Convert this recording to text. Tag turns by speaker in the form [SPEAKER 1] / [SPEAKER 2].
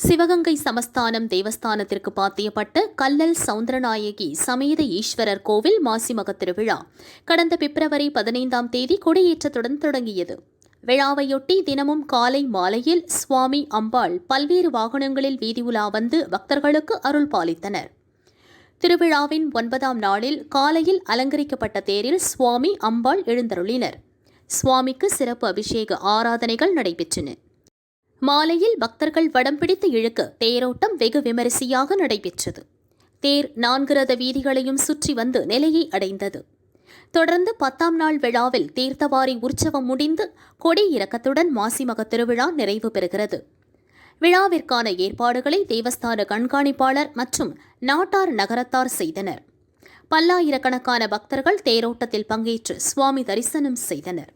[SPEAKER 1] சிவகங்கை சமஸ்தானம் தேவஸ்தானத்திற்கு பாத்தியப்பட்ட கல்லல் சவுந்தரநாயகி சமேத ஈஸ்வரர் கோவில் மாசிமக திருவிழா கடந்த பிப்ரவரி 15ஆம் தேதி கொடியேற்றத்துடன் தொடங்கியது. விழாவையொட்டி தினமும் காலை மாலையில் சுவாமி அம்பாள் பல்வேறு வாகனங்களில் வீதி உலா வந்து பக்தர்களுக்கு அருள் பாலித்தனர். திருவிழாவின் 9ஆம் நாளில் காலையில் அலங்கரிக்கப்பட்ட தேரில் சுவாமி அம்பாள் எழுந்தருளினர். சுவாமிக்கு சிறப்பு அபிஷேக ஆராதனைகள் நடைபெற்றன. மாலையில் பக்தர்கள் வடம் பிடித்து இழுக்க தேரோட்டம் வெகு விமரிசையாக நடைபெற்றது. தேர் 4 ரத வீதிகளையும் சுற்றி வந்து நிலையை அடைந்தது. தொடர்ந்து 10ஆம் நாள் விழாவில் தீர்த்தவாரி உற்சவம் முடிந்து கொடி இறக்கத்துடன் மாசிமக திருவிழா நிறைவு பெறுகிறது. விழாவிற்கான ஏற்பாடுகளை தேவஸ்தான கண்காணிப்பாளர் மற்றும் நாட்டார் நகரத்தார் செய்தனர். பல்லாயிரக்கணக்கான பக்தர்கள் தேரோட்டத்தில் பங்கேற்று சுவாமி தரிசனம் செய்தனர்.